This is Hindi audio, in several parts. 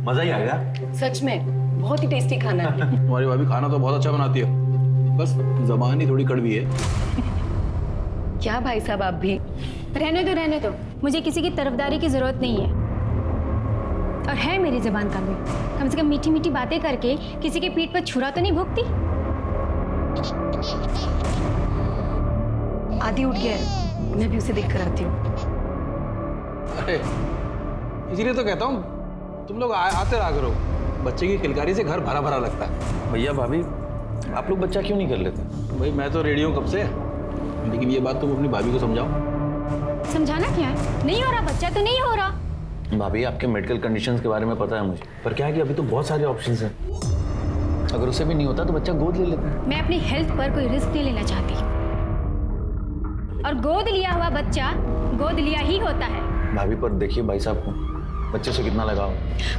मजा ही आ गया। सच में बहुत ही टेस्टी खाना है। तुम्हारी भाभी खाना तो बहुत अच्छा बनाती है, बस जबान ही थोड़ी कड़वी है। क्या भाई साहब आप भी। रहने दो, मुझे किसी की तरफदारी की जरूरत नहीं है। और है मेरी जबान कम से कम मीठी मीठी बातें करके किसी के पीठ पर छुरा तो नहीं भोगती। आदि उठ गया है, मैं भी उसे देख कर आती हूँ। अरे इसीलिए तो कहता हूँ तुम लोग आते रहा करो, बच्चे की किलकारी से घर भरा भरा लगता है। भैया भाभी आप लोग बच्चा क्यों नहीं कर लेते? भाई मैं तो रेडी हूँ कब से, लेकिन ये बात तुम अपनी भाभी को समझाओ। समझाना क्या है, नहीं हो रहा बच्चा तो नहीं हो रहा। भाभी आपके मेडिकल कंडीशंस के बारे में पता है मुझे, पर क्या है कि अभी तो बहुत सारे ऑप्शंस हैं। अगर उससे भी नहीं होता तो बच्चा गोद ले लेता है। मैं अपनी हेल्थ पर कोई रिस्क नहीं लेना चाहती, और गोद लिया हुआ बच्चा गोद लिया ही होता है। भाभी पर देखिए भाई साहब को बच्चे से कितना लगाव।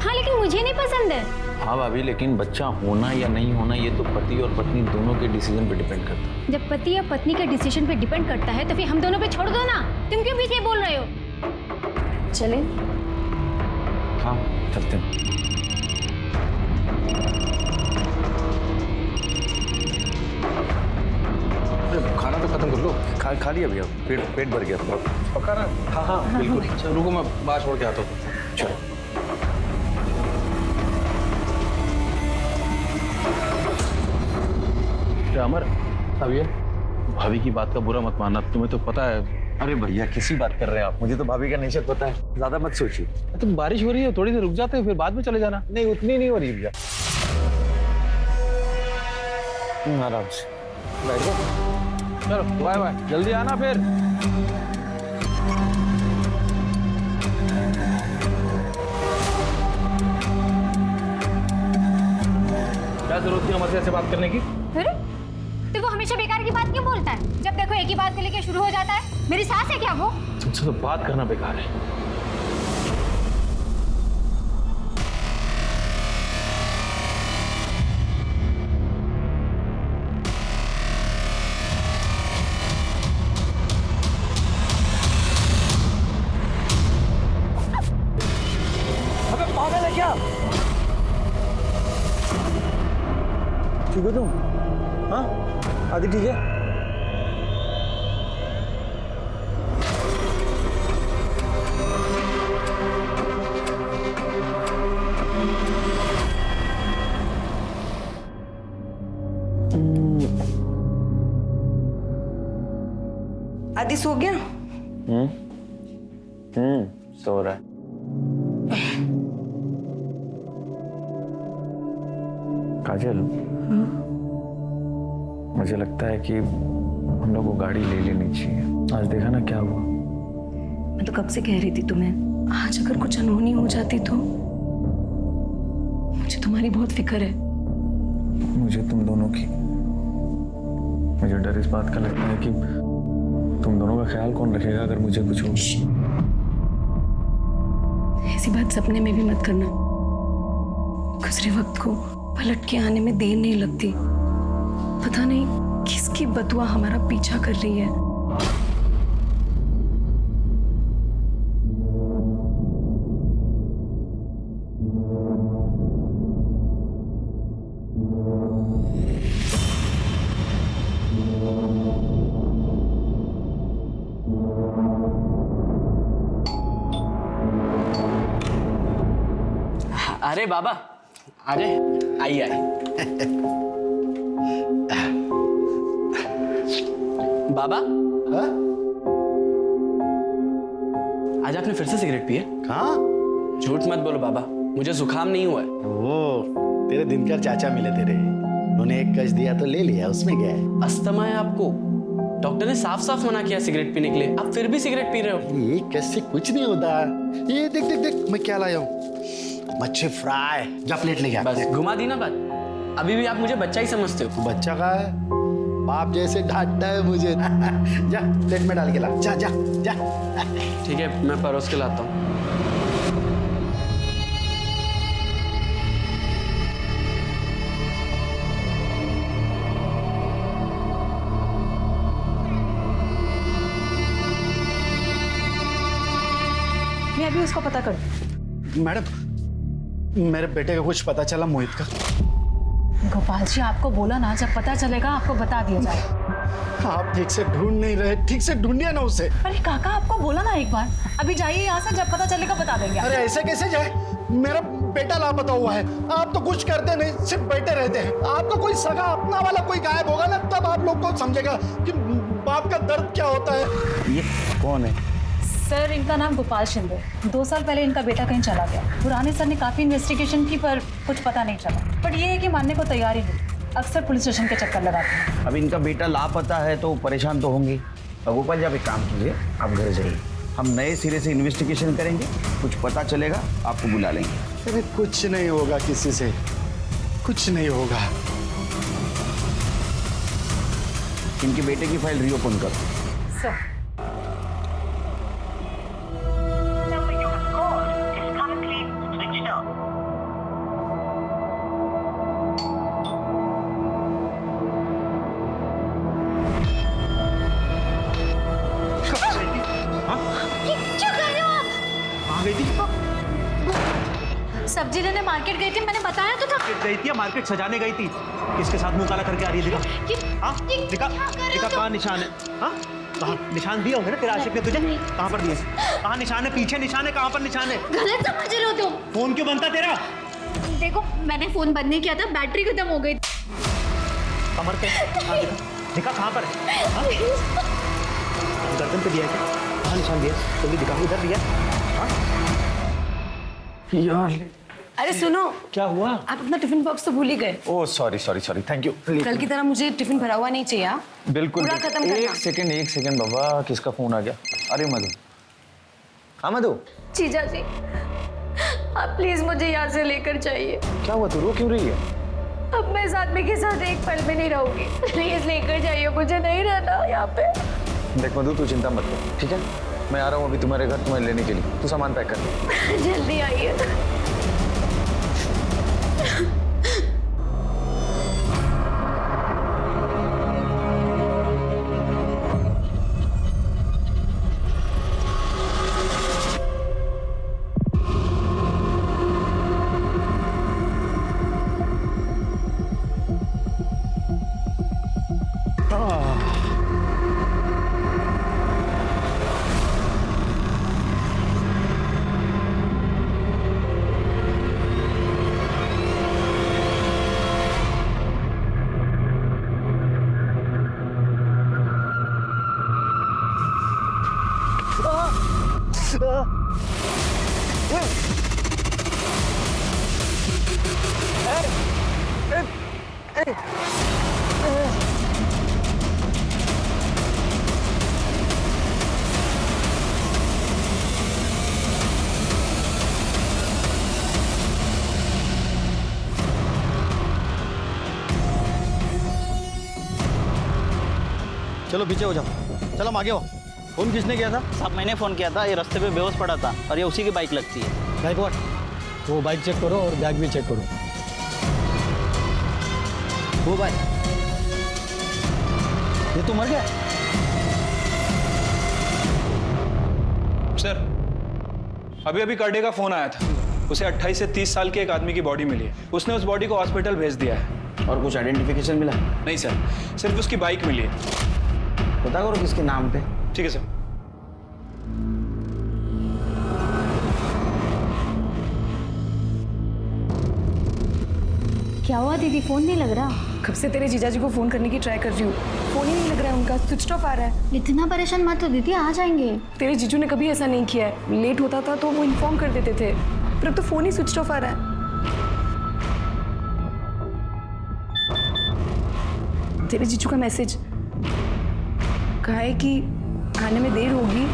हाँ लेकिन मुझे नहीं पसंद है। हाँ भाभी, लेकिन बच्चा होना या नहीं होना ये तो पति और पत्नी दोनों के डिसीजन पे डिपेंड करता है। जब पति या पत्नी के डिसीजन पे डिपेंड करता है तो फिर हम दोनों पे छोड़ दो ना। तुम क्यों पीछे बोल रहे हो? चले हाँ चलते हैं। खाना तो खत्म कर लो। खा लिया भैया, पेट भर गया बहुत। पक्का ना? हाँ बिल्कुल। अच्छा रुको, मैं बाहर छोड़ के आता हूँ। चलो। अमर, अब ये भाभी की बात का बुरा मत मानना, तुम्हें तो पता है। अरे भैया किसी बात कर रहे हैं आप? मुझे तो भाभी का नेचर पता है, ज्यादा मत सोचिए। तो बारिश हो रही है, थोड़ी देर रुक जाते हैं, फिर बाद में चले जाना। नहीं उतनी नहीं हो रही भैया। आराम से बैठ जाओ। चलो बाय बाय, जल्दी आना फिर। क्या जरूरत थी अमर से बात करने की? फिर तो वो हमेशा बेकार की बात क्यों बोलता है? जब देखो एक ही बात को लेकर शुरू हो जाता है। मेरी सास है क्या वो? तुमसे तो बात करना बेकार है। अबे पागल है क्या? ठीक हो तुम? हाँ आदि ठीक है? आदि सो गया? सो रहा है। काजल, मुझे लगता है कि हम लोग को गाड़ी ले लेनी चाहिए। आज देखा ना क्या हुआ। मैं तो कब से कह रही थी तुम्हें, आज अगर कुछ अनहोनी हो जाती तो। मुझे तुम्हारी बहुत फिक्र है। मुझे तुम दोनों की, मुझे डर इस बात का लगता है कि तुम दोनों का ख्याल कौन रखेगा अगर मुझे कुछ हो। ऐसी बात सपने में भी मत करना। गुजरे वक्त को पलट के आने में देर नहीं लगती। पता नहीं किसकी बदुआ हमारा पीछा कर रही है। अरे बाबा अरे आइए आइए। बाबा हाँ? आज आपने फिर से सिगरेट पी है? कहाँ? झूठ मत बोलो बाबा, मुझे जुकाम नहीं हुआ है। वो तेरे दिनकर चाचा मिले तेरे, उन्होंने एक कश दिया तो ले लिया, उसमें क्या है? अस्थमा है आपको, डॉक्टर ने साफ साफ मना किया सिगरेट पीने के लिए, आप फिर भी सिगरेट पी रहे हो। ये कश से कुछ नहीं होता। ये देख देख देख मैं क्या लाया हूँ, मच्छी फ्राई। जा प्लेट ले गया। बस घुमा दी ना बात, अभी भी आप मुझे बच्चा ही समझते हो। तू बच्चा का है, बाप जैसे डांटता है मुझे। जा प्लेट में डाल के ला, जा जा जा। ठीक है मैं परोस के लाता हूँ। मैं अभी उसको पता कर। मैडम मेरे बेटे का कुछ पता चला मोहित का? गोपाल जी आपको बोला ना, जब पता चलेगा आपको बता दिया जाएगा। आप ठीक से ढूंढ नहीं रहे, ठीक से ढूंढिए ना उसे। अरे काका आपको बोला ना एक बार, अभी जाइए यहाँ से, जब पता चलेगा बता देंगे। अरे ऐसे कैसे जाए? मेरा बेटा लापता हुआ है, आप तो कुछ करते नहीं, सिर्फ बैठे रहते हैं। आपका कोई सगा अपना वाला कोई गायब होगा ना, तब आप लोग को समझेगा कि बाप का दर्द क्या होता है। ये कौन है? सर इनका नाम गोपाल शिंदे। 2 साल पहले इनका बेटा कहीं चला गया। पुराने सर ने काफी इन्वेस्टिगेशन की पर कुछ पता नहीं चला, बट ये है कि मानने को तैयार ही नहीं, अक्सर पुलिस स्टेशन के चक्कर लगाते हैं। अब इनका बेटा लापता है तो परेशान तो होंगे। गोपाल जी आप एक काम कीजिए, आप घर जाइए, हम नए सिरे से इन्वेस्टिगेशन करेंगे, कुछ पता चलेगा आपको बुला लेंगे। अरे कुछ नहीं होगा किसी से, कुछ नहीं होगा। इनके बेटे की फाइल रीओपन करो। Sir number you have called is currently switched off. क्या कर रहे हो आप? कहाँ गई थी? सब्जी लेने मार्केट गई थी, मैंने बताया तो था। गई थी या मार्केट सजाने गई थी? किसके साथ मुंह काला करके आ रही है? दिखा, हाँ दिखा, दिखा कहाँ निशान है? हाँ कहाँ निशान दिए होंगे ना तेरे आशिक ने तुझे? कहाँ पर दिए? कहाँ निशान है? पीछे निशान है, कहाँ पर निशान है? गलत समझ रहे हो तुम। फोन क्यों बनता तेरा? देखो मैंने फोन बंद नहीं किया था, बैटरी खत्म हो गई। कमर पे हाँ, दिखा कहाँ पर है? हाँ? गर्दन पे दिया है क्या? कहाँ निशान दिया? जल्दी दिखा, इधर दिया। हाँ? यार अरे सुनो, क्या हुआ? आप अपना टिफिन बॉक्स तो भूल ही गए। Oh sorry sorry sorry, thank you. कल की तरह मुझे टिफिन भरा हुआ नहीं चाहिए। हाँ? बिल्कुल पूरा बिल्कुल। खत्म करना। एक सेकंड बाबा, किसका फोन आ गया? अरे मधु, हाँ मधु, जीजा जी, आप प्लीज मुझे यहाँ से लेकर जाइए। क्या हुआ? तू रो क्यों रही है? अब मैं इस आदमी के साथ एक पल में नहीं रहूंगी। प्लीज लेकर जाइए, मुझे नहीं रहना यहाँ पे। देख मधु, तू चिंता मत कर, ठीक है? मैं आ रहा हूँ अभी तुम्हारे घर तुम्हें लेने के लिए। तू सामान पैक कर। जल्दी आइए। चलो पीछे हो जाओ, चलो हम आगे हो। फोन किसने किया था? साहब मैंने फ़ोन किया था, ये रास्ते पे बेहोश पड़ा था और ये उसी की बाइक लगती है। गायकवाड़, वो बाइक चेक करो और बैग भी चेक करो। वो बाइक, ये तो मर गया। सर अभी अभी कर्डे का फोन आया था, उसे 28 से 30 साल के एक आदमी की बॉडी मिली है। उसने उस बॉडी को हॉस्पिटल भेज दिया है। और कुछ आइडेंटिफिकेशन मिला? नहीं सर, सिर्फ उसकी बाइक मिली है। पता करो किसके नाम पे। ठीक है सर। क्या हुआ दीदी, फोन नहीं लग रहा? कब से तेरे जीजा जी को फोन करने की ट्राई कर रही हूँ, फोन ही नहीं लग रहा है उनका, स्विच ऑफ आ रहा है। इतना परेशान मत हो दीदी, आ जाएंगे। तेरे जीजू ने कभी ऐसा नहीं किया है, लेट होता था तो वो इन्फॉर्म कर देते थे, पर अब तो फोन ही स्विच ऑफ आ रहा है। तेरे जीजू का मैसेज कहा है कि आने में देर होगी,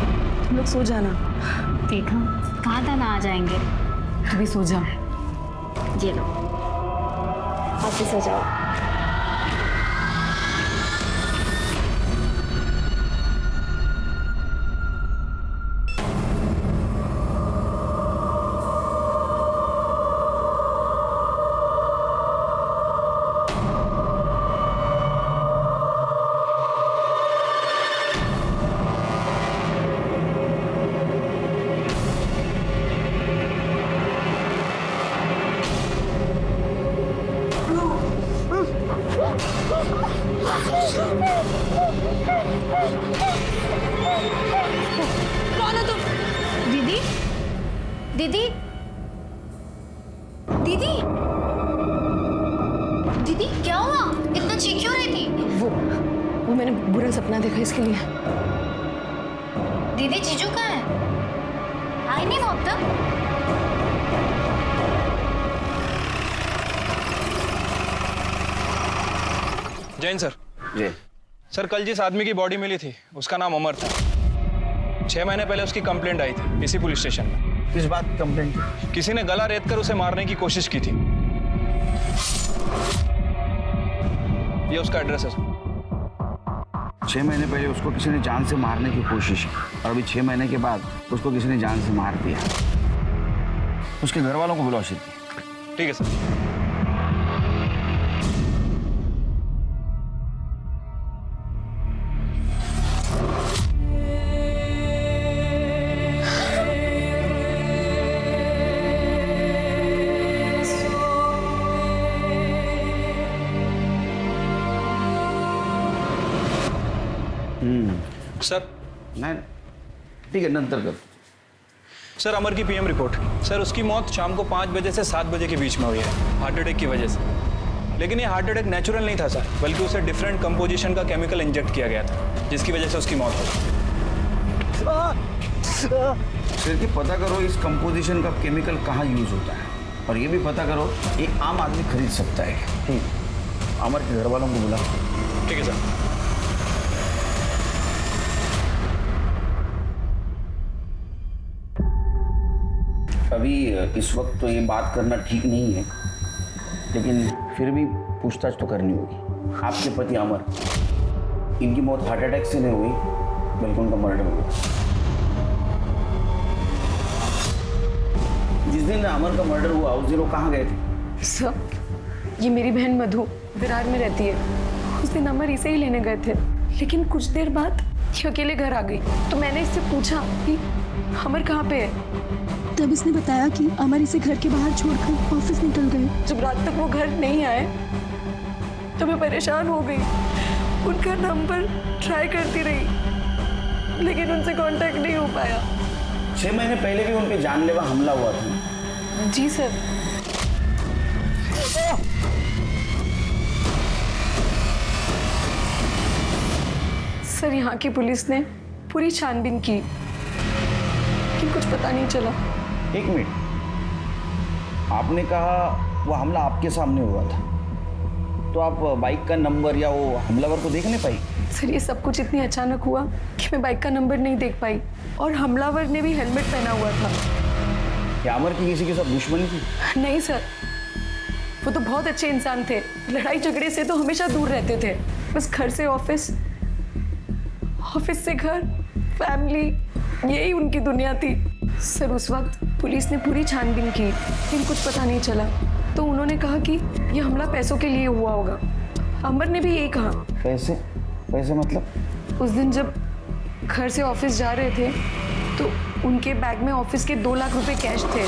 तुम लोग सो जाना। देखा, कहा था ना आ जाएंगे। तू भी सो जा। ये लो, आप भी सो जाओ। दीदी दीदी क्या हुआ? इतना चीख क्यों रही थी? वो मैंने बुरा सपना देखा इसके लिए। दीदी जीजू कहाँ है? आई नहीं वो अब तक? जैन सर। जी सर, कल जिस आदमी की बॉडी मिली थी उसका नाम अमर था। 6 महीने पहले उसकी कंप्लेंट आई थी इसी पुलिस स्टेशन में। किस बात की कंप्लेंट थी? किसी ने गला रेत कर उसे मारने की कोशिश की थी। ये उसका एड्रेस है सर। 6 महीने पहले उसको किसी ने जान से मारने की कोशिश की और अभी 6 महीने के बाद उसको किसी ने जान से मार दिया। उसके घर वालों को बुलाओ शीघ्र। ठीक है सर। सर नहीं ठीक है, नंतर कर। सर, अमर की पीएम रिपोर्ट। सर, उसकी मौत शाम को 5 बजे से 7 बजे के बीच में हुई है, हार्ट अटैक की वजह से। लेकिन ये हार्ट अटैक नेचुरल नहीं था सर, बल्कि उसे डिफरेंट कंपोजिशन का केमिकल इंजेक्ट किया गया था, जिसकी वजह से उसकी मौत हो सर की पता करो इस कंपोजिशन का केमिकल कहाँ यूज होता है, और ये भी पता करो एक आम आदमी खरीद सकता है। ठीक, अमर के घर वालों को बुला। ठीक है सर। अभी इस वक्त तो ये बात करना ठीक नहीं है, लेकिन फिर भी पूछताछ तो करनी होगी। आपके पति अमर, इनकी मौत हार्ट अटैक से नहीं हुई बल्कि उनका मर्डर हुआ। जिस दिन अमर का मर्डर हुआ उस दिन वो कहाँ गए थे? सर, ये मेरी बहन मधु विरार में रहती है। उस दिन अमर इसे ही लेने गए थे, लेकिन कुछ देर बाद ये अकेले घर आ गई। तो मैंने इससे पूछा कि अमर कहाँ पे है। तब इसने बताया कि अमर इसे घर के बाहर छोड़कर ऑफिस निकल गए। जब रात तक वो घर नहीं आए तो मैं परेशान हो गई। उनका नंबर ट्राई करती रही, लेकिन उनसे कांटेक्ट नहीं हो पाया। 6 महीने पहले भी उनके जानलेवा हमला हुआ था। जी सर। सर, यहाँ की पुलिस ने पूरी छानबीन की, लेकिन कुछ पता नहीं चला। एक मिनट, आपने कहा वो हमला आपके सामने हुआ था, तो आप बाइक का नंबर या वो हमलावर को देख नहीं पाई? सर, ये सब कुछ इतनी अचानक हुआ कि मैं बाइक का नंबर नहीं देख पाई, और हमलावर ने भी हेलमेट पहना हुआ था। क्या अमर की किसी के साथ दुश्मनी थी? नहीं सर, वो तो बहुत अच्छे इंसान थे। लड़ाई झगड़े से तो हमेशा दूर रहते थे। बस घर से ऑफिस, ऑफिस से घर, फैमिली, यही उनकी दुनिया थी। सर, उस वक्त पुलिस ने पूरी छानबीन की, लेकिन कुछ पता नहीं चला। तो उन्होंने कहा कि यह हमला पैसों के लिए हुआ होगा। अमर ने भी यही कहा। पैसे? पैसे मतलब? उस दिन जब घर से ऑफिस जा रहे थे तो उनके बैग में ऑफिस के 2 लाख रुपए कैश थे।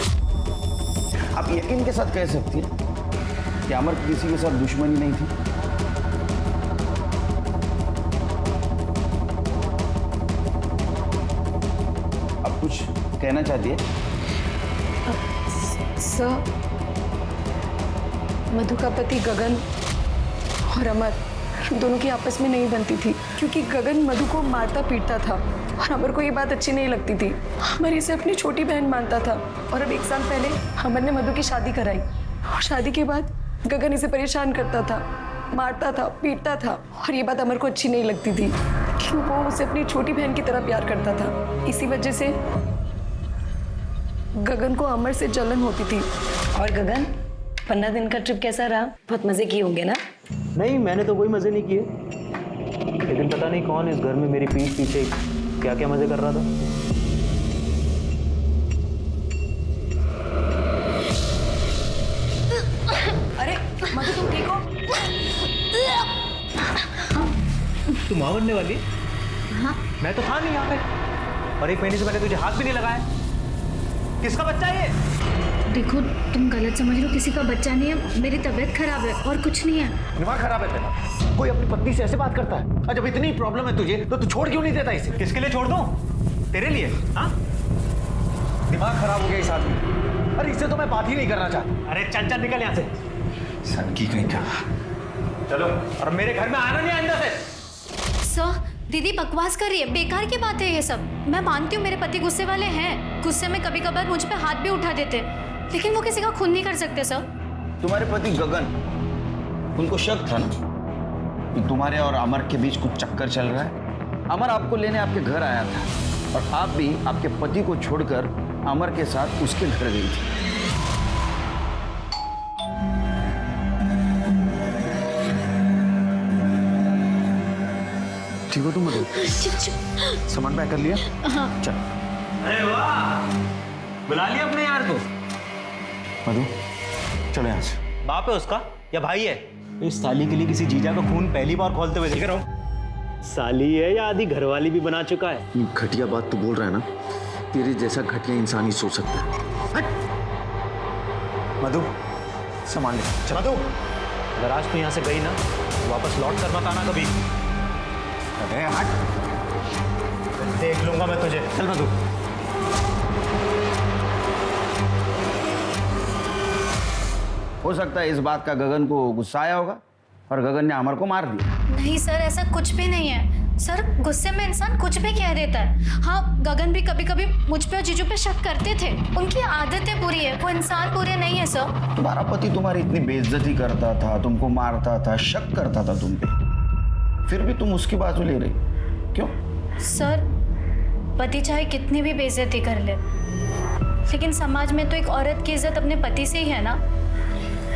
आप यकीन के साथ कह सकती हैं कि अमर की किसी के साथ दुश्मनी नहीं थी? आप कुछ कहना चाहती है? सर, मधु का पति गगन और अमर दोनों की आपस में नहीं बनती थी, क्योंकि गगन मधु को मारता पीटता था और अमर को ये बात अच्छी नहीं लगती थी। अमर इसे अपनी छोटी बहन मानता था, और अब 1 साल पहले अमर ने मधु की शादी कराई, और शादी के बाद गगन इसे परेशान करता था, मारता था, पीटता था, और ये बात अमर को अच्छी नहीं लगती थी, क्यों वो उसे अपनी छोटी बहन की तरह प्यार करता था। इसी वजह से गगन को अमर से जलन होती थी। और गगन, 15 दिन का ट्रिप कैसा रहा? बहुत मजे किए होंगे ना? नहीं, मैंने तो कोई मजे नहीं किए, लेकिन पता नहीं कौन इस घर में मेरी पीठ पीछे क्या क्या मजे कर रहा था। अरे मधु, तुम ठीक हो? तू मां बनने वाली? हाँ। मैं तो था नहीं यहाँ पे, और 1 महीने से मैंने तुझे हाथ भी नहीं लगाया। किसका बच्चा है ये? देखो, तुम गलत समझ रहे हो, किसी का बच्चा नहीं है, मेरी तबीयत खराब है और कुछ नहीं है। दिमाग खराब है तेरा? कोई अपनी पत्नी से ऐसे बात करता है? और जब इतनी प्रॉब्लम है तुझे तो तू छोड़ क्यों नहीं देता इसे? किसके लिए छोड़ दूं? तेरे लिए? हाँ, दिमाग खराब हो गया इस आदमी। अरे इससे तो मैं बात ही नहीं करना चाहता। अरे चल चल निकल यहाँ से। सनकी कहीं का। चलो, और मेरे घर में आना नहीं आइंदा से। सर, दीदी बकवास कर रही है, बेकार की बात है ये सब। मैं मानती हूँ मेरे पति गुस्से वाले हैं, गुस्से में कभी कभार मुझ पे हाथ भी उठा देते, लेकिन वो किसी का खून नहीं कर सकते सर। तुम्हारे पति गगन, उनको शक था ना कि तुम्हारे और अमर के बीच कुछ चक्कर चल रहा है। अमर आपको लेने आपके घर आया था और आप भी आपके पति को छोड़कर अमर के साथ उसके घर गई थी। ठीक हो तुम मधु? सामान पैक कर लिया? हाँ। चल। अरे वाह, बुला लिया अपने यार को। मधु चलो यहाँ से। बाप है उसका या भाई है? इस साली के लिए किसी जीजा का खून पहली बार खोलते हुए देख रहा हूँ। साली है या आधी घरवाली भी बना चुका है। घटिया बात तू बोल रहा है ना, तेरे जैसा घटिया इंसान ही सोच सकता है। हट। मधु सामान ले। चल मधु, अगर आज तू यहाँ से गई ना, वापस लौट कर मत आना कभी। अरे हट। देख लूंगा मैं तुझे। चल मधु। हो सकता है इस बात का गगन को गुस्सा आया होगा और गगन ने अमर को मार दिया। नहीं सर, ऐसा कुछ भी नहीं है सर। गुस्से में इंसान कुछ भी कह देता है। हाँ, गगन भी कभी कभी मुझ पे और जीजू पे शक करते थे, उनकी आदतें बुरी है, वो इंसान बुरे नहीं है सर। तुम्हारा पति तुम्हारी इतनी बेइज्जती करता था, तुमको मारता था, शक करता था तुम पे, फिर भी तुम उसकी बाजू ले रही, क्यों? सर, पति चाहे कितनी भी बेइज्जती कर ले, लेकिन समाज में तो एक औरत की इज्जत अपने पति से ही है ना।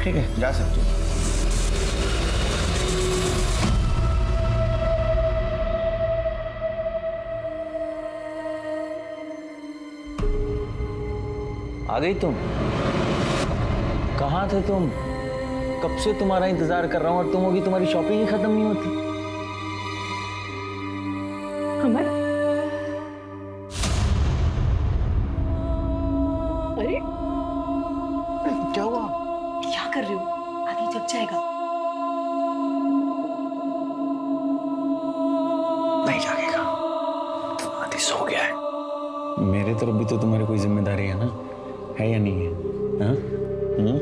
ठीक है, जा सकते हो। आ गई तुम? कहाँ थे तुम? कब से तुम्हारा इंतजार कर रहा हूँ और तुम होगी, तुम्हारी शॉपिंग ही खत्म नहीं होती। अमर, अरे क्या हुआ? क्या कर रहे हो? आगे जग जाएगा। नहीं जागेगा, आधी सो गया है। मेरे तरफ भी तो तुम्हारी कोई जिम्मेदारी है ना, है या नहीं है? हाँ? हाँ?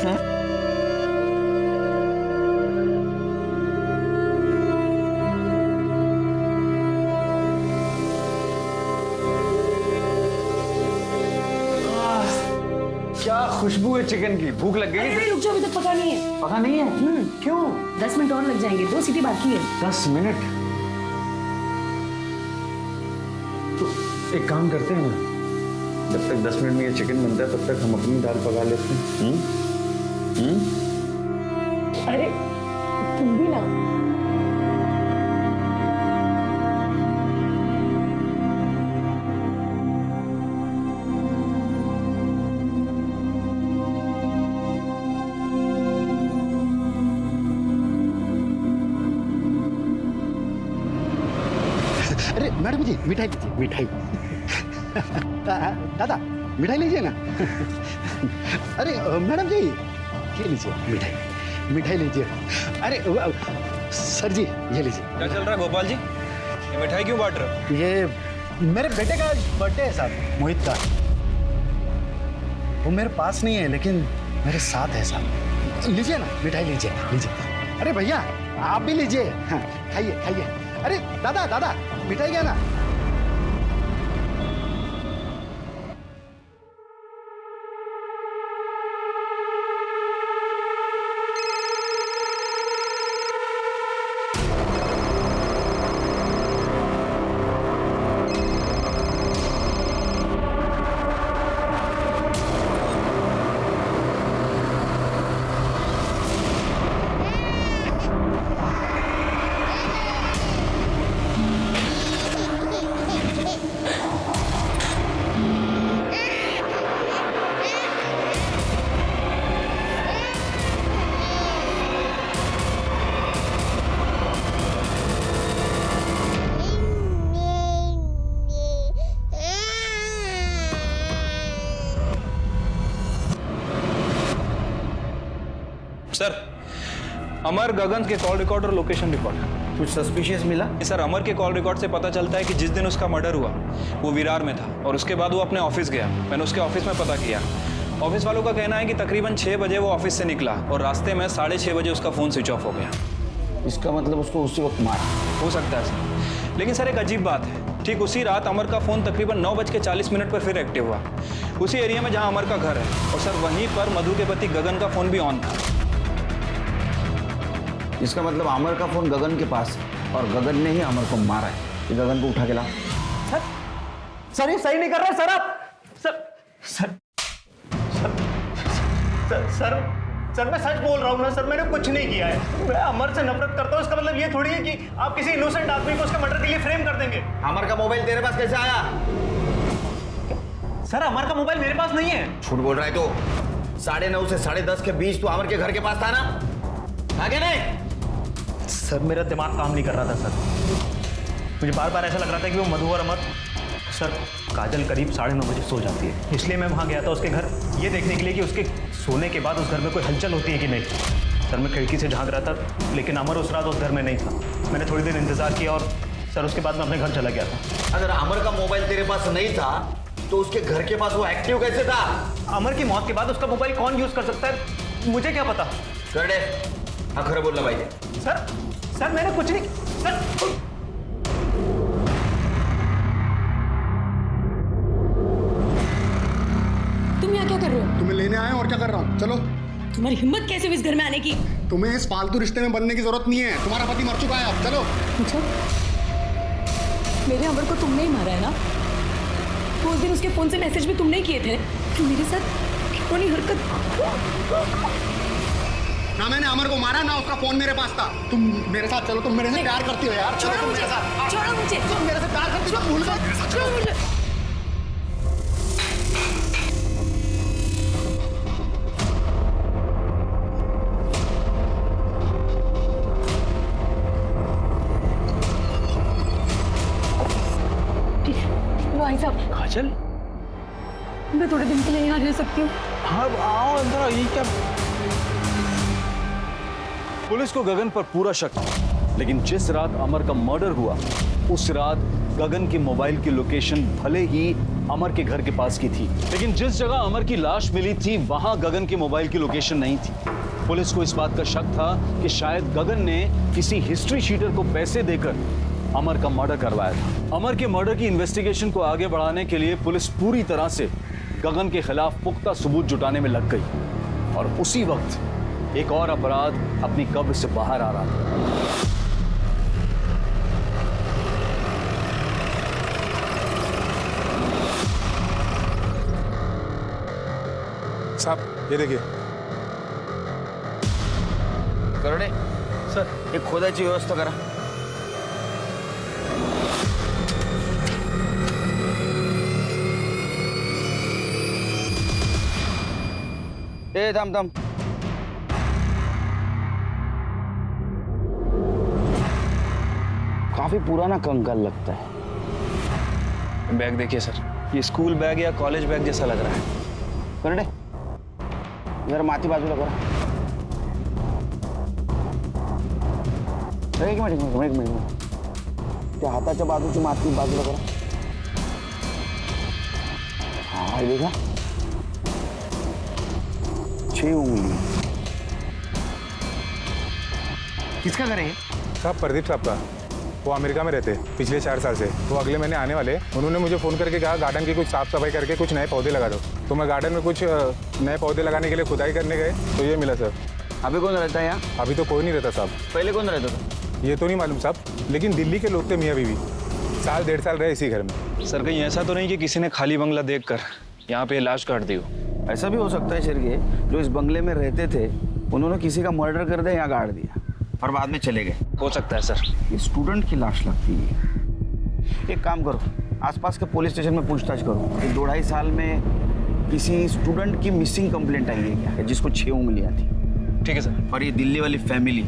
हाँ? क्या खुशबू है चिकन की, भूख लग गई? अरे रुक जाओ, अभी तक पका नहीं है। पका नहीं है? क्यों? 10 मिनट और लग जाएंगे, 2 सीटी बाकी है। 10 मिनट? तो एक काम करते हैं ना, जब तक 10 मिनट में ये चिकन बनता है तब तक हम अपनी दाल पका लेते हैं। अरे तुम भी ना। अरे मैडम जी, मिठाई लीजिए, मिठाई। दादा मिठाई लीजिए ना। अरे मैडम जी, ये लीजिए मिठाई, मिठाई लीजिए। अरे सर जी, ये लीजिए। क्या चल रहा है गोपाल जी? ये मिठाई क्यों बांट रहे हो? ये मेरे बेटे का बर्थडे है साहब, मोहित का। वो मेरे पास नहीं है लेकिन मेरे साथ है साहब। लीजिए ना मिठाई, लीजिए लीजिए। अरे भैया आप भी लीजिए, हाँ, खाइए खाइए। अरे दादा दादा, मिठाई क्या ना। सर, अमर, गगन के कॉल रिकॉर्ड और लोकेशन रिकॉर्ड। कुछ सस्पिशियस मिला? सर, अमर के कॉल रिकॉर्ड से पता चलता है कि जिस दिन उसका मर्डर हुआ वो विरार में था और उसके बाद वो अपने ऑफिस गया। मैंने उसके ऑफिस में पता किया। ऑफिस वालों का कहना है कि तकरीबन 6 बजे वो ऑफिस से निकला और रास्ते में 6:30 बजे उसका फ़ोन स्विच ऑफ हो गया। इसका मतलब उसको उसी वक्त मारा हो सकता है सर, लेकिन सर एक अजीब बात है, ठीक उसी रात अमर का फ़ोन तकरीबन 9:40 पर फिर एक्टिव हुआ, उसी एरिया में जहां अमर का घर है। और सर वहीं पर मधु के पति गगन का फ़ोन भी ऑन था। इसका मतलब अमर का फोन गगन के पास है और गगन ने ही अमर को मारा है। ये गगन को उठा के ला। सर ये सही नहीं कर रहे सर आप। सर सर मैं सच बोल रहा हूँ ना सर, मैंने कुछ नहीं किया है। मैं अमर से नफरत करता हूँ, इसका मतलब ये थोड़ी है कि आप किसी इनोसेंट आदमी को उसके मर्डर के लिए फ्रेम कर देंगे। अमर का मोबाइल तेरे पास कैसे आया? सर अमर का मोबाइल मेरे पास नहीं है। झूठ बोल रहा है तो। 9:30 से 10:30 के बीच तो अमर के घर के पास था ना? आगे नहीं। सर मेरा दिमाग काम नहीं कर रहा था सर, मुझे बार बार ऐसा लग रहा था कि वो मधु और अमर। सर काजल करीब 9:30 बजे सो जाती है, इसलिए मैं वहाँ गया था उसके घर ये देखने के लिए कि उसके सोने के बाद उस घर में कोई हलचल होती है कि नहीं। सर मैं खिड़की से झांक रहा था, लेकिन अमर उस रात उस घर में नहीं था। मैंने थोड़ी देर इंतजार किया और सर उसके बाद मैं अपने घर चला गया था। अगर अमर का मोबाइल तेरे पास नहीं था तो उसके घर के पास वो एक्टिव कैसे था? अमर की मौत के बाद उसका मोबाइल कौन यूज कर सकता है मुझे क्या पता। कर दे, खरा बोलना भाई। सर मैंने कुछ नहीं। सर तुम यहाँ क्या कर रहे हो? तुम्हें लेने आए और क्या कर रहा हूँ। चलो। तुम्हारी हिम्मत कैसे हुई इस घर में आने की? तुम्हें इस फालतू रिश्ते में बनने की जरूरत नहीं है, तुम्हारा पति मर चुका है। अब चलो। अच्छा, मेरे अमर को तुमने ही मारा है ना? तो उस दिन उसके फोन से मैसेज भी तुमने ही किए थे। तो मेरे साथ कौन हरकत? ना मैंने अमर को मारा ना उसका फोन मेरे पास था। तुम मेरे साथ चलो, तुम मेरे से प्यार करती हो यार। छोड़ो तुम मुझे, मेरे साथ। छोड़ो मुझे। तुम मेरे से प्यार करती हो, भूल गए। छोड़ो मुझे। भाई साहब। काजल, मैं थोड़े दिन के लिए यहाँ रह सकती हूँ? हाँ आओ अंदर आओ। ये क्या? पुलिस को गगन पर पूरा शक था, लेकिन जिस रात अमर का मर्डर हुआ उस रात गगन के मोबाइल की लोकेशन भले ही अमर के घर के पास की थी, लेकिन जिस जगह अमर की लाश मिली थी वहां गगन के मोबाइल की लोकेशन नहीं थी। पुलिस को इस बात का शक था कि शायद गगन ने किसी हिस्ट्री शीटर को पैसे देकर अमर का मर्डर करवाया था। अमर के मर्डर की इन्वेस्टिगेशन को आगे बढ़ाने के लिए पुलिस पूरी तरह से गगन के खिलाफ पुख्ता सबूत जुटाने में लग गई और उसी वक्त एक और अपराध अपनी कब्र से बाहर आ रहा था। साहब ये देखिए। करणे सर एक खोदाची व्यवस्था करा। ए थांब थांब। काफी पुराना कंकाल लगता है। बैग देखिए सर, ये स्कूल बैग या कॉलेज बैग जैसा लग रहा है। करणे जरा माती बाजूला करा। एक मिनिट त्या हाताच्या बाजूची माती बाजूला करा। हाँ देखा, 6 उंगली। किसका घर है? साहब प्रदीप साहब का। वो अमेरिका में रहते पिछले 4 साल से। वो अगले महीने आने वाले। उन्होंने मुझे फ़ोन करके कहा गार्डन की कुछ साफ सफाई करके कुछ नए पौधे लगा दो। तो मैं गार्डन में कुछ नए पौधे लगाने के लिए खुदाई करने गए तो ये मिला सर। अभी कौन रहता है यहाँ? अभी तो कोई नहीं रहता साहब। पहले कौन रहता था? ये तो नहीं मालूम साहब, लेकिन दिल्ली के लोग थे मियाँ बीवी। 1.5 साल रहे इसी घर में। सर कहीं ऐसा तो नहीं कि किसी ने खाली बंगला देखकर यहाँ पे लाश काट दी हो? ऐसा भी हो सकता है शेरगे, जो इस बंगले में रहते थे उन्होंने किसी का मर्डर कर दिया, यहाँ गाड़ दिया और बाद में चले गए। हो सकता है सर। ये स्टूडेंट की लाश लगती है। एक काम करो, आसपास के पुलिस स्टेशन में पूछताछ करो कि 2-2.5 साल में किसी स्टूडेंट की मिसिंग कंप्लेंट आई है क्या, जिसको 6 उंगलियां थी। ठीक है सर। और ये दिल्ली वाली फैमिली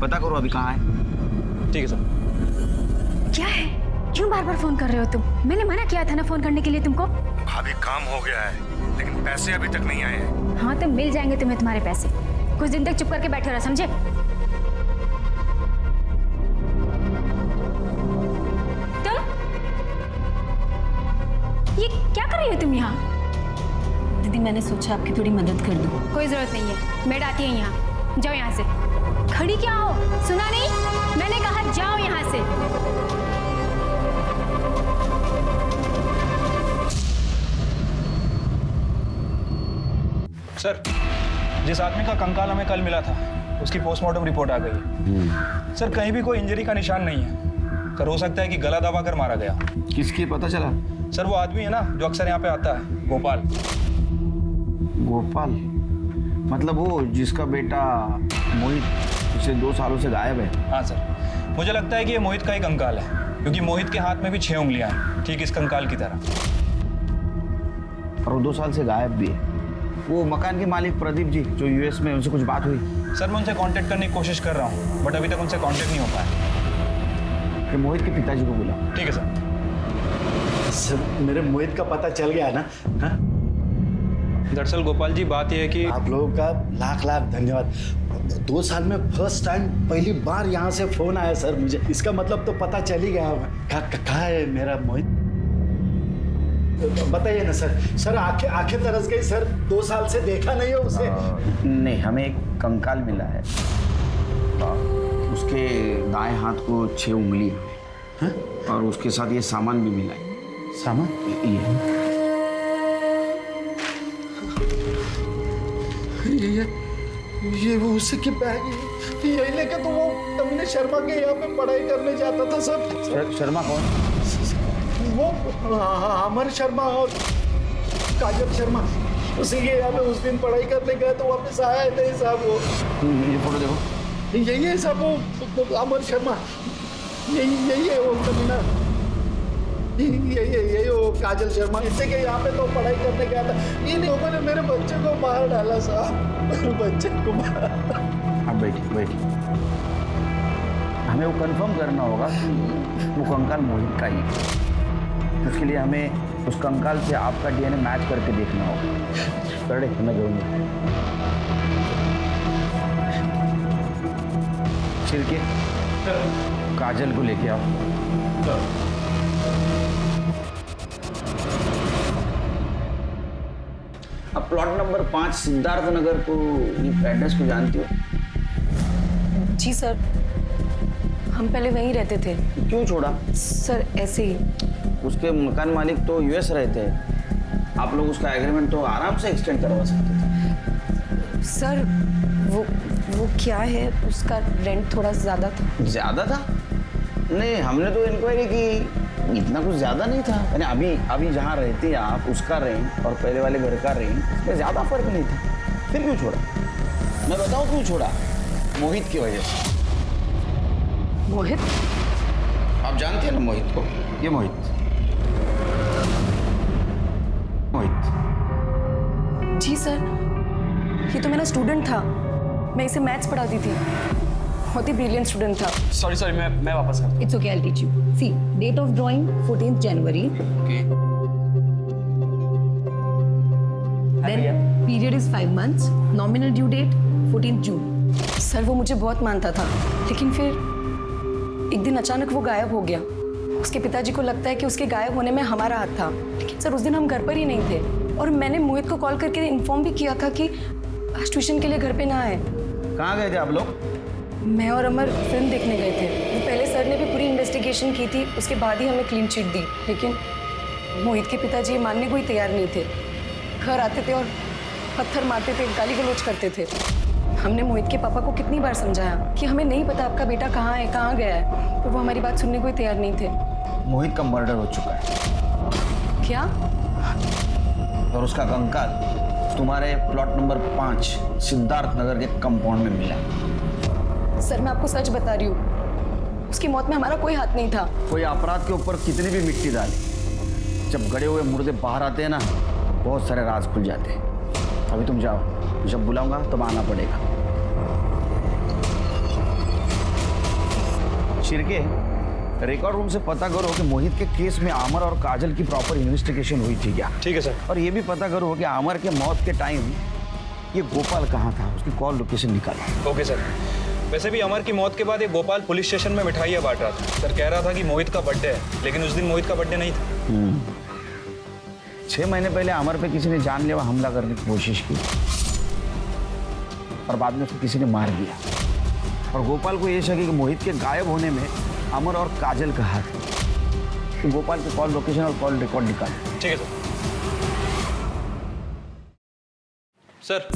पता करो अभी कहाँ है। ठीक है सर। क्या है, क्यों बार बार फोन कर रहे हो तुम? मैंने मना किया था ना फोन करने के लिए तुमको। अभी काम हो गया है लेकिन पैसे अभी तक नहीं आए हैं। हाँ तो मिल जाएंगे तुम्हें तुम्हारे पैसे, कुछ दिन तक चुप करके बैठे रहो, समझे? तुम ये क्या कर रही हो तुम यहाँ? दीदी मैंने सोचा आपकी थोड़ी मदद कर दूं। कोई जरूरत नहीं है, मेड आती है यहाँ। जाओ यहाँ से। खड़ी क्या हो? सुना नहीं? मैंने कहा जाओ यहाँ से। सर, जिस आदमी का कंकाल हमें कल मिला था उसकी पोस्टमार्टम रिपोर्ट आ गई है। सर, कहीं भी कोई इंजरी का निशान नहीं है। सर, हो सकता है कि गला दबा कर मारा गया। किसकी पता चला? सर, वो आदमी है ना जो अक्सर यहाँ पे आता है, गोपाल। गोपाल मतलब वो जिसका बेटा मोहित पिछले 2 सालों से गायब है? हाँ सर, मुझे लगता है कि ये मोहित का ही कंकाल है, क्योंकि मोहित के हाथ में भी 6 उंगलियां हैं, ठीक इस कंकाल की तरह। और वो 2 साल से गायब भी है। वो मकान के मालिक प्रदीप जी जो यूएस में, उनसे कुछ बात हुई? सर, मैं उनसे कांटेक्ट करने की कोशिश कर रहा हूँ, बट अभी तक उनसे कांटेक्ट नहीं हो पाया। फिर मोहित के पिताजी को बुला। ठीक है सर। सर, मेरे मोहित का पता चल गया है ना? हाँ? दरअसल गोपाल जी, बात यह है कि आप लोगों का लाख लाख धन्यवाद। 2 साल में फर्स्ट टाइम पहली बार यहाँ से फोन आया सर मुझे। इसका मतलब तो पता चल ही गया। कहाँ है मेरा मोहित? बताइए ना सर। सर आंखें तरस गई सर। 2 साल से देखा नहीं है उसे। नहीं, हमें एक कंकाल मिला है। उसके दाएं हाथ को 6 उंगलियां हैं और उसके साथ ये सामान भी मिला है। सामान? ये वो उसी की बैग है। यही लेके तो वो कमीने शर्मा के यहाँ पे पढ़ाई करने जाता था सर। शर्मा कौन? वो अमर शर्मा और काजल शर्मा उसी के यहाँ पे उस दिन पढ़ाई करने गए तो वापस आया नहीं साहब। वो ये फोटो देखो। यही है साहब वो अमर शर्मा। यही है वो कमीना। यही वो काजल शर्मा। इसी के यहाँ पे तो पढ़ाई करने गया था। इन लोगों ने मेरे बच्चे को मार डाला साहब। मेरे बच्चे को मार। अब बैठिए। हमें वो कंफर्म करना होगा कि वो कंकाल मोहित का ही है। उसके लिए हमें उस कंकाल से आपका डीएनए मैच करके देखना होगा। कर मैं करूँगा। छिड़के काजल को लेके आओ। अब प्लॉट नंबर 5 सिद्धार्थ नगर को एड्रेस को जानती हो? जी सर, हम पहले वहीं रहते थे। क्यों छोड़ा? सर ऐसे ही। उसके मकान मालिक तो यूएस रहते हैं। आप लोग उसका एग्रीमेंट तो आराम से एक्सटेंड करवा सकते थे। सर वो क्या है, उसका रेंट थोड़ा ज़्यादा था। ज़्यादा था? नहीं, हमने तो इंक्वायरी की, इतना कुछ ज़्यादा नहीं था। यानी अभी जहाँ रहते हैं आप, उसका रेंट और पहले वाले घर का रेंट में ज़्यादा फर्क नहीं था। फिर क्यों छोड़ा? मैं बताऊँ क्यों छोड़ा? मोहित की वजह से। मोहित? आप जानते हैं ना मोहित को? ये मोहित जी सर, ये तो मेरा स्टूडेंट था। मैं इसे मैथ्स पढ़ाती थी। बहुत ही ब्रिलियंट स्टूडेंट था। सॉरी मैं वापस करता हूँ। It's okay, I'll teach you. See, date of drawing 14th January. Okay. Then period is 5 months. Nominal due date 14th June. Sir वो मुझे बहुत मानता था, लेकिन फिर एक दिन अचानक वो गायब हो गया। उसके पिताजी को लगता है कि उसके गायब होने में हमारा हाथ था, लेकिन सर उस दिन हम घर पर ही नहीं थे। और मैंने मोहित को कॉल करके इन्फॉर्म भी किया था कि आज ट्यूशन के लिए घर पे ना आए। कहाँ गए थे आप लोग? मैं और अमर फिल्म देखने गए थे। पहले सर ने भी पूरी इन्वेस्टिगेशन की थी, उसके बाद ही हमें क्लीन चिट दी। लेकिन मोहित के पिताजी मानने को ही तैयार नहीं थे। घर आते थे और पत्थर मारते थे, गाली गलौज करते थे। हमने मोहित के पापा को कितनी बार समझाया कि हमें नहीं पता आपका बेटा कहाँ है, कहाँ गया है, पर वो हमारी बात सुनने को ही तैयार नहीं थे। मोहित का मर्डर हो चुका है। क्या? और उसका कंकाल तुम्हारे प्लॉट नंबर 5 सिद्धार्थ नगर के कंपाउंड में मिला। सर मैं आपको सच बता रही हूँ, उसकी मौत में हमारा कोई हाथ नहीं था। कोई अपराध के ऊपर कितनी भी मिट्टी डाले, जब गड़े हुए मुर्दे बाहर आते हैं ना, बहुत सारे राज खुल जाते हैं। अभी तुम जाओ, जब बुलाऊंगा तब आना पड़ेगा। शिरके, रिकॉर्ड रूम से पता करो कि मोहित के केस में आमर और काजल की प्रॉपर इन्वेस्टिगेशन हुई थी क्या? ठीक है सर। और ये भी पता करो कि आमर के मौत के टाइम ये गोपाल कहाँ था, उसकी कॉल लोकेशन निकालो। Okay sir. वैसे भी अमर की मौत के बाद ये गोपाल पुलिस स्टेशन में मिठाइयाँ बांट रहा था सर। कह रहा था कि मोहित का बर्थडे है, लेकिन उस दिन मोहित का बर्थडे नहीं था। 6 महीने पहले अमर पे किसी ने जानलेवा हमला करने की कोशिश की और बाद में उसको किसी ने मार दिया। और गोपाल को ये शक है कि मोहित के गायब होने में अमर और काजल का हाथ है। तो गोपाल के कॉल लोकेशन और कॉल रिकॉर्ड निकाले। ठीक है सर।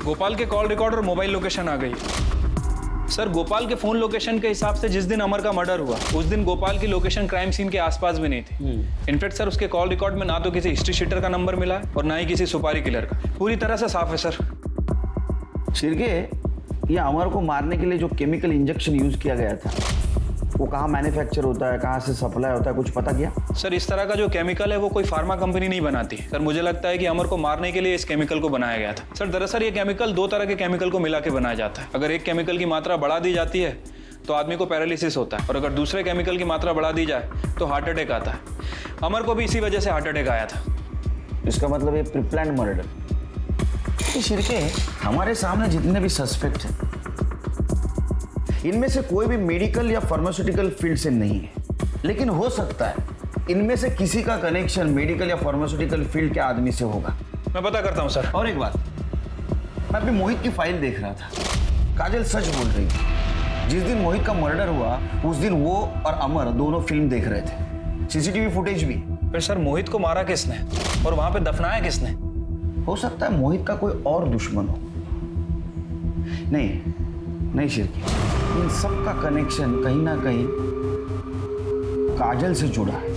गोपाल के कॉल रिकॉर्ड और मोबाइल लोकेशन आ गई है सर। गोपाल के फोन लोकेशन के हिसाब से जिस दिन अमर का मर्डर हुआ उस दिन गोपाल की लोकेशन क्राइम सीन के आसपास भी नहीं थी। इनफैक्ट सर उसके कॉल रिकॉर्ड में ना तो किसी हिस्ट्री शीटर का नंबर मिला है और ना ही किसी सुपारी किलर का। पूरी तरह से साफ है सर। शिरके, ये अमर को मारने के लिए जो केमिकल इंजेक्शन यूज किया गया था वो कहाँ मैन्युफैक्चर होता है, कहाँ से सप्लाई होता है, कुछ पता किया? सर इस तरह का जो केमिकल है वो कोई फार्मा कंपनी नहीं बनाती सर। मुझे लगता है कि अमर को मारने के लिए इस केमिकल को बनाया गया था सर। दरअसल ये केमिकल 2 तरह के केमिकल को मिला के बनाया जाता है। अगर एक केमिकल की मात्रा बढ़ा दी जाती है तो आदमी को पैरालिसिस होता है और अगर दूसरे केमिकल की मात्रा बढ़ा दी जाए तो हार्ट अटैक आता है। अमर को भी इसी वजह से हार्ट अटैक आया था। इसका मतलब ये प्रीप्लान्ड मर्डर। शिरके, हमारे सामने जितने भी सस्पेक्ट हैं इनमें से कोई भी मेडिकल या फार्मास्यूटिकल फील्ड से नहीं है, लेकिन हो सकता है इनमें से किसी का कनेक्शन मेडिकल या फार्मास्यूटिकल फील्ड के आदमी से होगा। मैं पता करता हूं सर। और एक बात, मैं अभी मोहित की फाइल देख रहा था। काजल सच बोल रही थी। जिस दिन मोहित का मर्डर हुआ उस दिन वो और अमर दोनों फिल्म देख रहे थे। सीसीटीवी फुटेज भी। फिर सर मोहित को मारा किसने और वहां पे दफनाया किसने? हो सकता है मोहित का कोई और दुश्मन हो। नहीं शिरकी, इन सब का कनेक्शन कहीं ना कहीं काजल से जुड़ा है।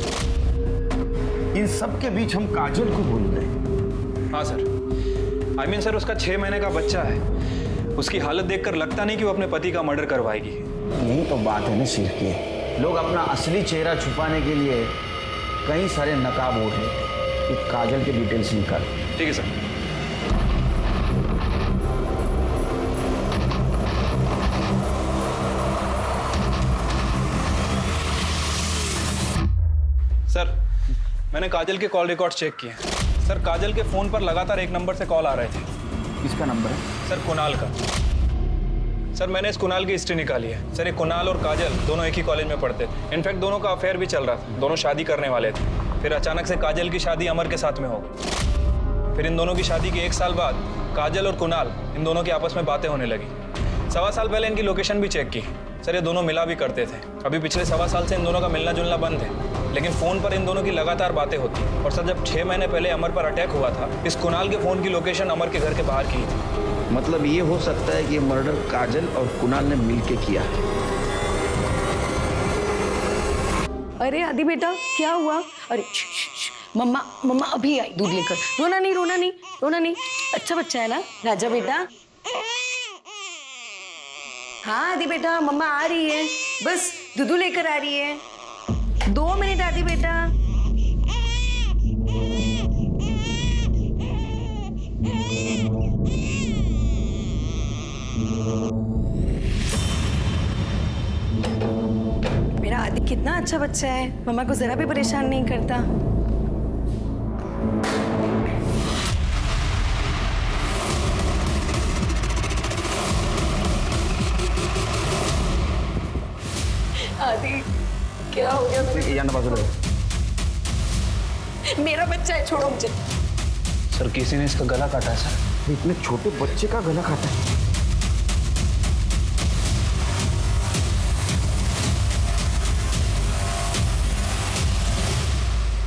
इन सब के बीच हम काजल को भूल गए। हाँ सर। आई मीन सर उसका 6 महीने का बच्चा है। उसकी हालत देखकर लगता नहीं कि वो अपने पति का मर्डर करवाएगी। यही तो बात है ना शिरकी, लोग अपना असली चेहरा छुपाने के लिए कई सारे नकाब ओढ़ लेते हैं। काजल के डिटेल्स निकाल। ठीक है सर। सर मैंने काजल के कॉल रिकॉर्ड चेक किए सर। काजल के फोन पर लगातार एक नंबर से कॉल आ रहे थे। किसका नंबर है? सर कुणाल का। सर मैंने इस कुणाल की हिस्ट्री निकाली है सर। ये कुणाल और काजल दोनों एक ही कॉलेज में पढ़ते थे। इनफैक्ट दोनों का अफेयर भी चल रहा था। दोनों शादी करने वाले थे। फिर अचानक से काजल की शादी अमर के साथ में हो गई। फिर इन दोनों की शादी के 1 साल बाद काजल और कुणाल इन दोनों की आपस में बातें होने लगी। 1.25 साल पहले इनकी लोकेशन भी चेक की सर। ये दोनों मिला भी करते थे। अभी पिछले 1.25 साल से इन दोनों का मिलना जुलना बंद है, लेकिन फोन पर इन दोनों की लगातार बातें होती। और सर जब 6 महीने पहले अमर पर अटैक हुआ था इस कुणाल के फोन की लोकेशन अमर के घर के बाहर की थी। मतलब ये हो सकता है कि ये मर्डर काजल और कुणाल ने मिलके किया है। अरे आदि बेटा क्या हुआ? अरे मम्मा अभी आई दूध लेकर। रोना नहीं। अच्छा बच्चा है ना राजा बेटा। हाँ आदि बेटा मम्मा आ रही है, बस दूध लेकर आ रही है। 2 मिनट आदि बेटा। मेरा आदि कितना अच्छा बच्चा है, मम्मा को जरा भी परेशान नहीं करता। आदि क्या हो गया? मेरा बच्चा है, छोड़ो मुझे। सर किसी ने इसका गला काटा है सर। इतने छोटे बच्चे का गला काटा है?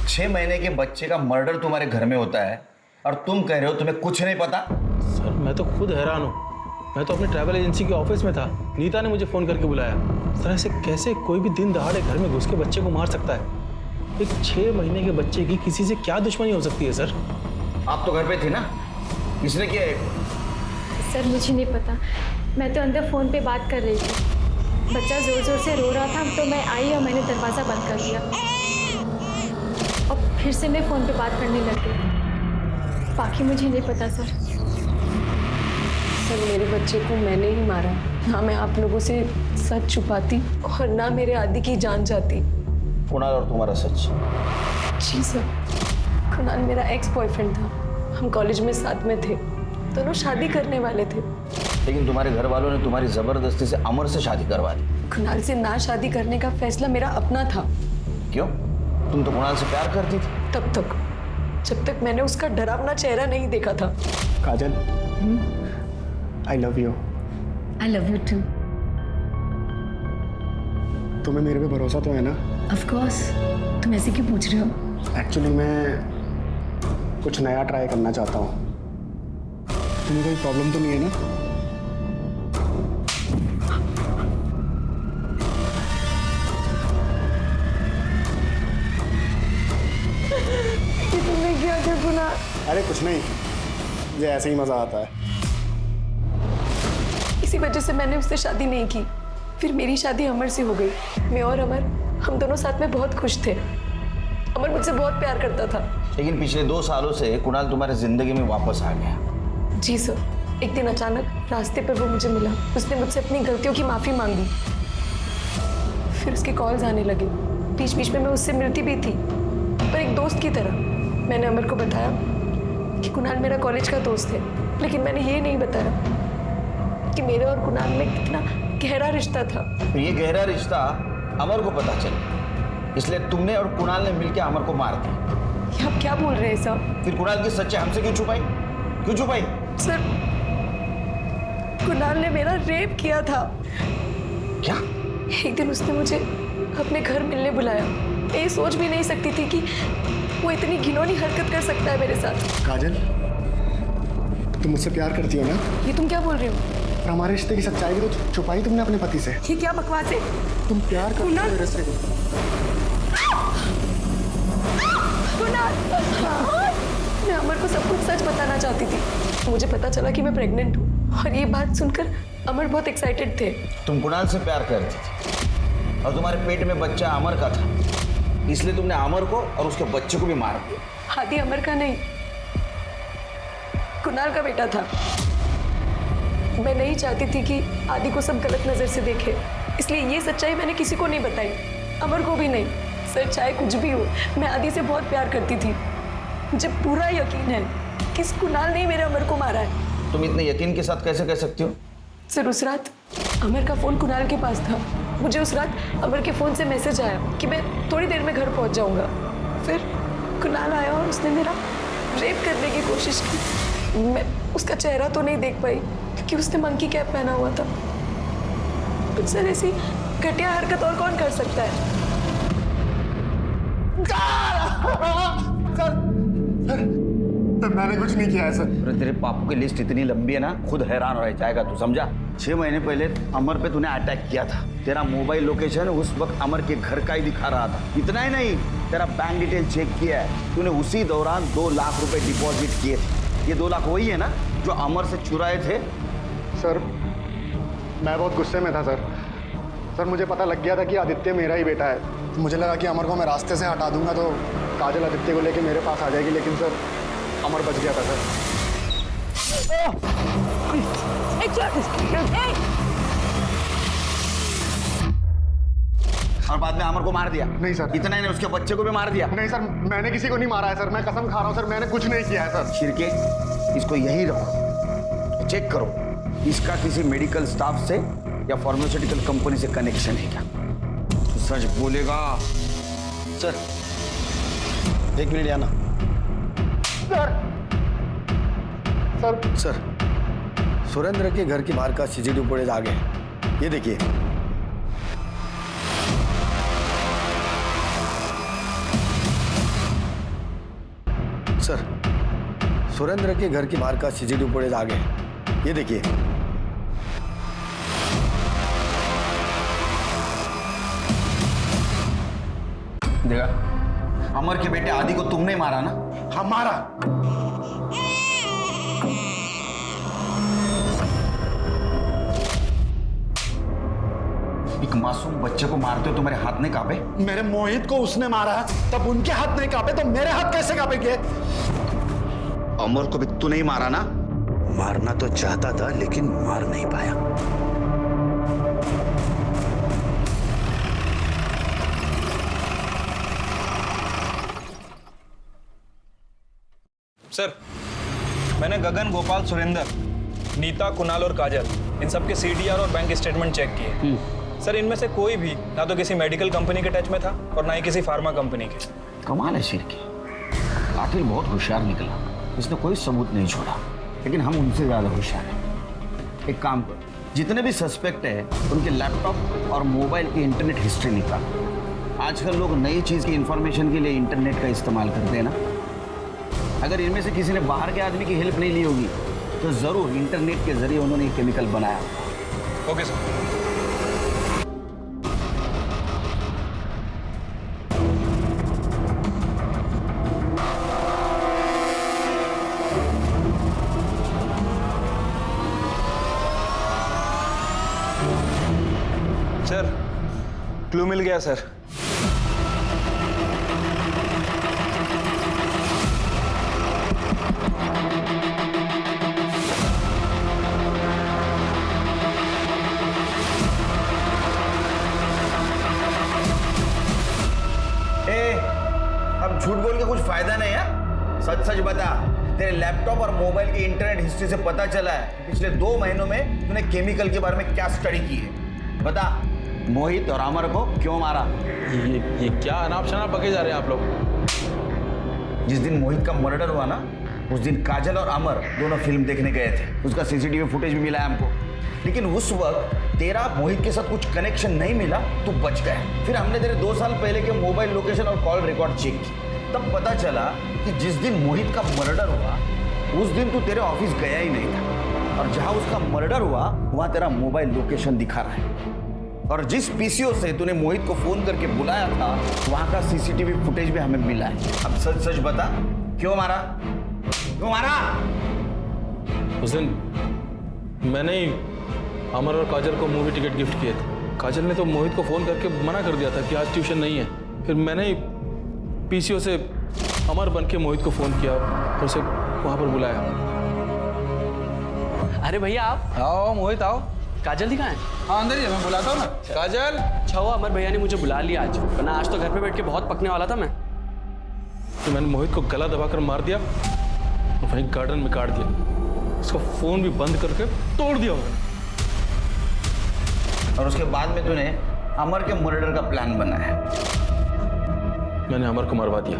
6 महीने के बच्चे का मर्डर तुम्हारे घर में होता है और तुम कह रहे हो तुम्हें कुछ नहीं पता? सर मैं तो खुद हैरान हूँ। मैं तो अपनी ट्रैवल एजेंसी के ऑफिस में था। नीता ने मुझे फ़ोन करके बुलाया। सर ऐसे कैसे कोई भी दिन दहाड़े घर में घुस के बच्चे को मार सकता है? एक 6 महीने के बच्चे की किसी से क्या दुश्मनी हो सकती है सर? आप तो घर पे थे ना, किसने किया है? सर मुझे नहीं पता, मैं तो अंदर फ़ोन पे बात कर रही थी। बच्चा ज़ोर ज़ोर से रो रहा था तो मैं आई और मैंने दरवाज़ा बंद कर दिया और फिर से मैं फ़ोन पे बात करने लग गई। बाकी मुझे नहीं पता सर। सर मेरे बच्चे को मैंने ही मारा। ना मैं आप लोगों से सच छुपाती और ना मेरे आदि की जान जाती। कुणाल और तुम्हारा सच? जी सर, कुणाल मेरा एक्स बॉयफ्रेंड था। हम कॉलेज में साथ में थे, दोनों शादी करने वाले थे। लेकिन तुम्हारे घर वालों ने तुम्हारी जबरदस्ती से अमर से शादी करवा दी। कुणाल से ना शादी करने का फैसला मेरा अपना था। क्यों? तुम तो कुणाल से प्यार करती थी। तब तक जब तक मैंने उसका डरावना चेहरा नहीं देखा था। Kajal, I love you. I love you too. तुम्हें मेरे पे भरोसा तो है ना? Of course. तुम ऐसे क्यों पूछ रहे हो? एक्चुअली मैं कुछ नया ट्राई करना चाहता हूँ। तुम्हें कोई प्रॉब्लम तो नहीं है ना? तुमने क्या किया कुणाल? अरे कुछ नहीं, मुझे ऐसे ही मजा आता है। इसी वजह से मैंने उससे शादी नहीं की। फिर मेरी शादी अमर से हो गई। मैं और अमर, हम दोनों साथ में बहुत खुश थे। अमर मुझसे बहुत प्यार करता था। लेकिन पिछले 2 सालों से कुणाल तुम्हारे जिंदगी में वापस आ गया। जी सर। एक दिन अचानक रास्ते पर वो मुझे मिला। उसने मुझसे अपनी गलतियों की माफ़ी मांगी। फिर उसके कॉल्स आने लगे। बीच बीच में मैं उससे मिलती भी थी, पर एक दोस्त की तरह। मैंने अमर को बताया कि कुणाल मेरा कॉलेज का दोस्त है, लेकिन मैंने ये नहीं बताया कि मेरे और कुणाल में कितना गहरा रिश्ता था। ये गहरा रिश्ता अमर को पता चला, इसलिए तुमने और कुणाल ने मिलकर अमर को मार दिया। ये आप क्या बोल रहे हैं सर? फिर कुणाल की सच्चाई हमसे क्यों छुपाई? क्यों छुपाई? सर, कुणाल ने मेरा रेप किया था। क्या? एक दिन उसने मुझे अपने घर मिलने बुलाया। मैं ये सोच भी नहीं सकती थी कि वो इतनी घिनौनी हरकत कर सकता है मेरे साथ। काजल, तुम मुझसे प्यार करती हो ना? ये तुम क्या बोल रहे हो? और हमारे रिश्ते की सच्चाई भी तो छुपाई तुमने अपने पति से। ये क्या बकवास है? तुम प्यार करती हो मेरे से। कुणाल, मैं अमर को सब कुछ सच बताना चाहती थी। मुझे पता चला कि मैं प्रेग्नेंट हूँ, और ये बात सुनकर अमर बहुत एक्साइटेड थे। तुम कुणाल से प्यार करती थी और तुम्हारे पेट में बच्चा अमर का था, इसलिए तुमने अमर को और उसके बच्चे को भी मार दिया। आदि अमर का नहीं, कुणाल का बेटा था। मैं नहीं चाहती थी कि आदि को सब गलत नजर से देखे, इसलिए ये सच्चाई मैंने किसी को नहीं बताई, अमर को भी नहीं। सर, चाहे कुछ भी हो, मैं आदि से बहुत प्यार करती थी। मुझे पूरा यकीन है कि इस कुणाल ने मेरे अमर को मारा है। तुम इतने यकीन के साथ कैसे कह सकती हो? सर, उस रात अमर का फोन कुणाल के पास था। मुझे उस रात अमर के फोन से मैसेज आया कि मैं थोड़ी देर में घर पहुंच जाऊंगा। फिर कुणाल आया और उसने मेरा रेप करने की कोशिश की। मैं उसका चेहरा तो नहीं देख पाई क्योंकि उसने मंकी कैप पहना हुआ था। तो सर, ऐसी घटिया हरकत और कौन कर सकता है? सर, मैंने कुछ नहीं किया है सर। अरे तेरे पापों की लिस्ट इतनी लंबी है ना, खुद हैरान रह जाएगा तू, समझा? 6 महीने पहले अमर पे तूने अटैक किया था। तेरा मोबाइल लोकेशन उस वक्त अमर के घर का ही दिखा रहा था। इतना ही नहीं, तेरा बैंक डिटेल चेक किया है। तूने उसी दौरान 2 लाख रुपए डिपॉजिट किए थे। ये 2 लाख वही है ना जो अमर से चुराए थे? सर, मैं बहुत गुस्से में था सर। सर, मुझे पता लग गया था कि आदित्य मेरा ही बेटा है। मुझे लगा कि अमर को मैं रास्ते से हटा दूंगा तो काजल आदित्य को लेके मेरे पास आ जाएगी, लेकिन सर अमर बच गया था सर। और बाद में अमर को मार दिया? नहीं सर। इतना ही नहीं, उसके बच्चे को भी मार दिया? नहीं सर, मैंने किसी को नहीं मारा है सर। मैं कसम खा रहा हूँ सर, मैंने कुछ नहीं किया है सर। छिड़के, इसको यही रखो, चेक करो इसका किसी मेडिकल स्टाफ से या फार्मास्यूटिकल कंपनी से कनेक्शन है क्या। तो सच बोलेगा। सर, 1 मिनट आना। सर, सुरेंद्र के घर के बाहर का सीसीटीवी फुटेज आ गया है, ये देखिए। सर, सुरेंद्र के घर के बाहर का सीसीटीवी फुटेज आ गया है, ये देखिए। देखा, अमर के बेटे आदि को तुमने मारा ना? हाँ, मारा। एक मासूम बच्चे को मारते हो तुम्हारे हाथ नहीं कांपे? मेरे मोहित को उसने मारा है, तब उनके हाथ नहीं कांपे तो मेरे हाथ कैसे कांपेंगे? अमर को भी तू नहीं मारा ना? मारना तो चाहता था लेकिन मार नहीं पाया। सर, मैंने गगन, गोपाल, सुरेंद्र, नीता, कुणाल और काजल इन सब के CDR और बैंक स्टेटमेंट चेक किए। सर इनमें से कोई भी ना तो किसी मेडिकल कंपनी के टच में था और ना ही किसी फार्मा कंपनी के। कमाल है शेर की, कातिल बहुत होशियार निकला, इसने कोई सबूत नहीं छोड़ा, लेकिन हम उनसे ज़्यादा होशियार हैं। एक काम करो, जितने भी सस्पेक्ट हैं उनके लैपटॉप और मोबाइल की इंटरनेट हिस्ट्री निकालो। आजकल लोग नई चीज़ की इंफॉर्मेशन के लिए इंटरनेट का इस्तेमाल करते हैं ना। अगर इनमें से किसी ने बाहर के आदमी की हेल्प नहीं ली होगी तो ज़रूर इंटरनेट के जरिए उन्होंने ये केमिकल बनाया। Okay sir. सर क्लू मिल गया सर। अब झूठ बोल के कुछ फायदा नहीं है, सच सच बता। तेरे लैपटॉप और मोबाइल की इंटरनेट हिस्ट्री से पता चला है कि पिछले 2 महीनों में तूने केमिकल के बारे में क्या स्टडी की है। बता, मोहित और अमर को क्यों मारा? ये क्या अनाप शनाप बके जा रहे हैं आप लोग। जिस दिन मोहित का मर्डर हुआ ना, उस दिन काजल और अमर दोनों फिल्म देखने गए थे। उसका CCTV फुटेज भी मिला है हमको, लेकिन उस वक्त तेरा मोहित के साथ कुछ कनेक्शन नहीं मिला, तू बच गया। फिर हमने तेरे 2 साल पहले के मोबाइल लोकेशन और कॉल रिकॉर्ड चेक की, तब पता चला कि जिस दिन मोहित का मर्डर हुआ उस दिन तू तेरे ऑफिस गया ही नहीं था, और जहां उसका मर्डर हुआ वहां तेरा मोबाइल लोकेशन दिखा रहा है। और जिस PCO से तूने मोहित को फोन करके बुलाया था वहां का CCTV फुटेज भी हमें मिला है। अब सच सच बता, क्यों मारा? क्यों मारा? उस दिन मैंने ही अमर और काजल को मूवी टिकट गिफ्ट किए थे। काजल ने तो मोहित को फ़ोन करके मना कर दिया था कि आज ट्यूशन नहीं है। फिर मैंने ही PCO से अमर बन के मोहित को फ़ोन किया और उसे वहाँ पर बुलाया। अरे भैया आप आओ मोहित आओ। काजल दी कहाँ है? हाँ अंदर ही है, मैं बुलाता हूँ ना। काजल। अच्छा हुआ अमर भैया ने मुझे बुला लिया आज, वरना आज तो घर पे बैठ के बहुत पकने वाला था मैं। तो मैंने मोहित को गला दबाकर मार दिया और वहीं गार्डन में काट दिया। उसका फ़ोन भी बंद करके तोड़ दिया मैंने। और उसके बाद में तूने अमर के मर्डर का प्लान बनाया। मैंने अमर को मरवा दिया।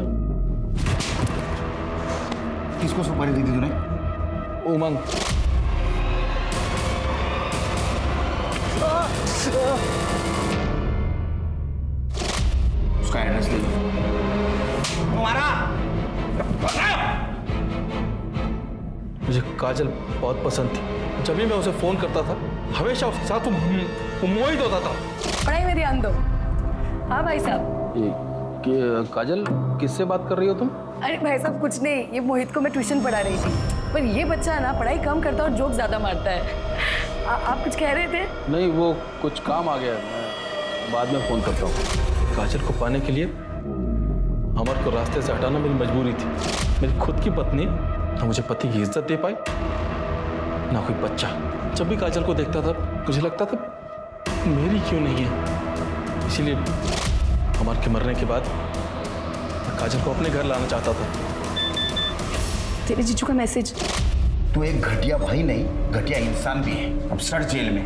किसको सुपारी दी थी तूने? उमंग। उसका एड्रेस ले लो। तुम्हारा मुझे काजल बहुत पसंद थी। जब भी मैं उसे फोन करता था हमेशा उसके साथ वो मोहित होता था। पढ़ाई में ध्यान दो। हाँ भाई साहब। काजल किससे बात कर रही हो तुम? अरे भाई साहब कुछ नहीं, ये मोहित को मैं ट्यूशन पढ़ा रही थी, पर ये बच्चा ना पढ़ाई कम करता और जोक ज्यादा मारता है। आप कुछ कह रहे थे? नहीं, वो कुछ काम आ गया, मैं बाद में फोन करता हूँ। काजल को पाने के लिए अमर को रास्ते से हटाना मेरी मजबूरी थी। मेरी खुद की पत्नी ना मुझे पति की इज्जत दे पाई ना कोई बच्चा। जब भी काजल को देखता था मुझे लगता था मेरी क्यों नहीं है। इसीलिए अमर के मरने के बाद मैं काजल को अपने घर लाना चाहता था। तेरे जीजू का मैसेज। तू एक घटिया भाई नहीं, घटिया इंसान भी है। अब सड़ जेल में।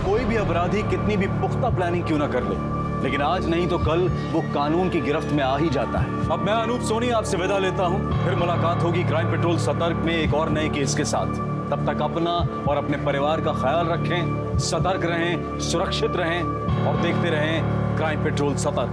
कोई भी अपराधी कितनी भी पुख्ता प्लानिंग क्यों ना कर ले, लेकिन आज नहीं तो कल वो कानून की गिरफ्त में आ ही जाता है। अब मैं अनूप सोनी आपसे विदा लेता हूं। फिर मुलाकात होगी क्राइम पेट्रोल सतर्क में एक और नए केस के साथ। तब तक अपना और अपने परिवार का ख्याल रखें, सतर्क रहें, सुरक्षित रहें और देखते रहें क्राइम पेट्रोल सतर्क।